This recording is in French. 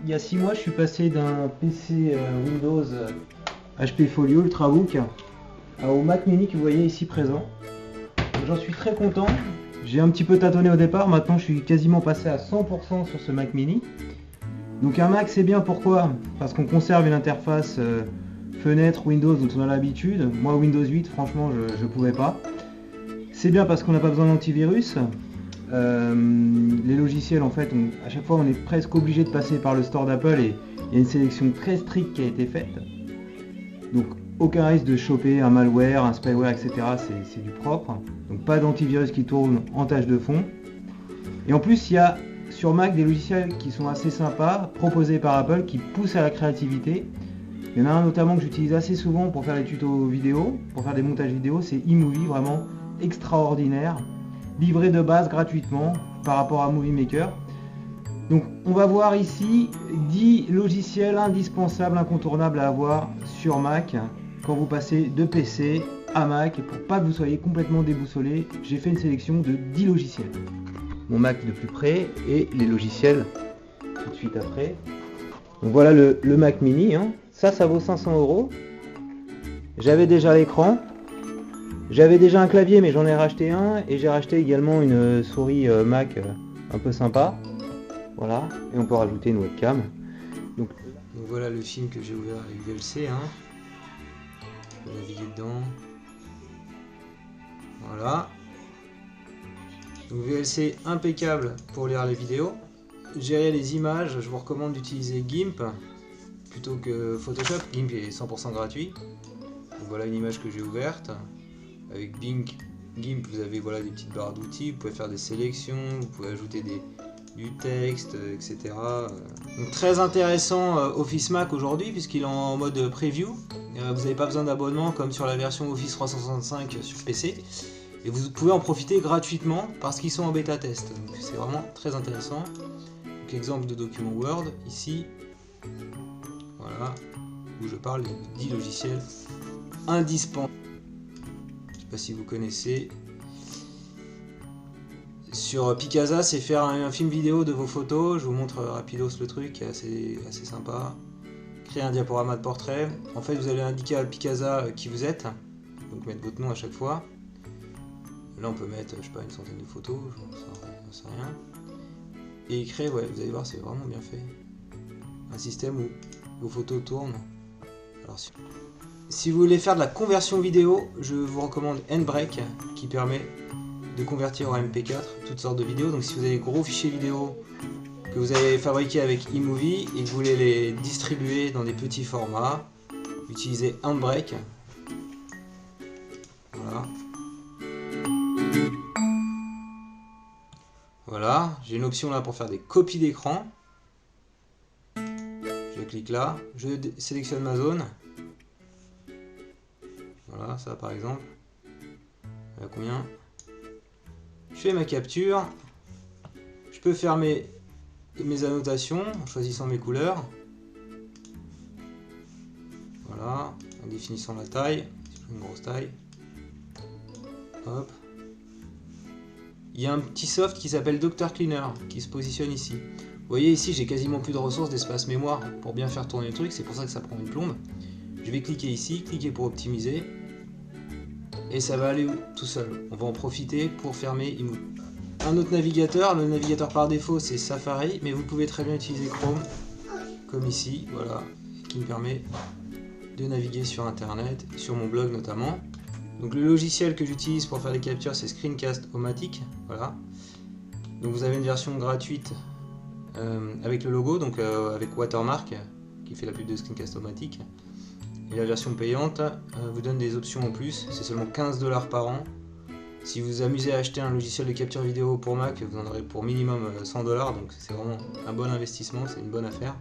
il y a 6 mois, je suis passé d'un PC Windows HP Folio Ultrabook au Mac Mini que vous voyez ici présent. J'en suis très content. J'ai un petit peu tâtonné au départ, maintenant je suis quasiment passé à 100% sur ce Mac Mini. Donc un Mac c'est bien, pourquoi? Parce qu'on conserve une interface fenêtre Windows dont on a l'habitude. Moi Windows 8 franchement je pouvais pas. C'est bien parce qu'on n'a pas besoin d'antivirus. Les logiciels en fait, à chaque fois on est presque obligé de passer par le store d'Apple et il y a une sélection très stricte qui a été faite. Donc aucun risque de choper un malware, un spyware, etc. C'est du propre. Donc pas d'antivirus qui tourne en tâche de fond. Et en plus il y a sur Mac des logiciels qui sont assez sympas, proposés par Apple, qui poussent à la créativité. Il y en a un notamment que j'utilise assez souvent pour faire des tutos vidéo, pour faire des montages vidéo, c'est eMovie, vraiment extraordinaire, livré de base gratuitement par rapport à Movie Maker. Donc on va voir ici 10 logiciels indispensables, incontournables à avoir sur Mac quand vous passez de PC à Mac. Et pour pas que vous soyez complètement déboussolé, j'ai fait une sélection de 10 logiciels. Mon Mac de plus près et les logiciels tout de suite après. Donc voilà le Mac Mini, hein. Ça vaut 500 €. J'avais déjà l'écran. J'avais déjà un clavier mais j'en ai racheté un et j'ai racheté également une souris Mac un peu sympa. Voilà, et on peut rajouter une webcam. Donc voilà le film que j'ai ouvert avec VLC, hein. Je vais naviguer dedans. Voilà. Donc VLC impeccable pour lire les vidéos. Gérer les images, je vous recommande d'utiliser GIMP plutôt que Photoshop. GIMP est 100% gratuit. Donc voilà une image que j'ai ouverte. Avec GIMP, vous avez voilà, des petites barres d'outils, vous pouvez faire des sélections, vous pouvez ajouter du texte, etc. Donc très intéressant Office Mac aujourd'hui puisqu'il est en mode preview. Vous n'avez pas besoin d'abonnement comme sur la version Office 365 sur PC. Et vous pouvez en profiter gratuitement parce qu'ils sont en bêta test. Donc c'est vraiment très intéressant. Donc exemple de document Word ici. Voilà. Où je parle des 10 logiciels indispensables. Je ne sais pas si vous connaissez. Sur Picasa, c'est faire un film vidéo de vos photos. Je vous montre rapidos le truc, qui est assez sympa. Créer un diaporama de portrait. En fait, vous allez indiquer à Picasa qui vous êtes. Donc mettre votre nom à chaque fois. Là, on peut mettre, je sais pas, une centaine de photos. J'en sais rien. Et écrire, ouais, vous allez voir, c'est vraiment bien fait. Un système où vos photos tournent. Alors, si vous voulez faire de la conversion vidéo, je vous recommande Nbreak qui permet de convertir en MP4 toutes sortes de vidéos. Donc si vous avez des gros fichiers vidéo que vous avez fabriqués avec eMovie et que vous voulez les distribuer dans des petits formats, utilisez Nbreak. Voilà. Voilà, j'ai une option là pour faire des copies d'écran. Je clique là, je sélectionne ma zone. Voilà, ça par exemple. Il y a combien? Je fais ma capture. Je peux faire mes annotations en choisissant mes couleurs. Voilà, en définissant la taille. Une grosse taille. Hop. Il y a un petit soft qui s'appelle Dr Cleaner qui se positionne ici. Vous voyez ici, j'ai quasiment plus de ressources d'espace mémoire pour bien faire tourner le truc. C'est pour ça que ça prend une plombe. Je vais cliquer ici, cliquer pour optimiser. Et ça va aller tout seul. On va en profiter pour fermer eMovie. Un autre navigateur, le navigateur par défaut c'est Safari, mais vous pouvez très bien utiliser Chrome, comme ici, voilà, qui me permet de naviguer sur internet, sur mon blog notamment. Donc le logiciel que j'utilise pour faire les captures c'est Screencast-O-Matic, voilà. Donc vous avez une version gratuite avec le logo, donc avec Watermark, qui fait la pub de Screencast-O-Matic. Et la version payante vous donne des options en plus, c'est seulement 15 $ par an. Si vous vous amusez à acheter un logiciel de capture vidéo pour Mac, vous en aurez pour minimum 100 $, donc c'est vraiment un bon investissement, c'est une bonne affaire.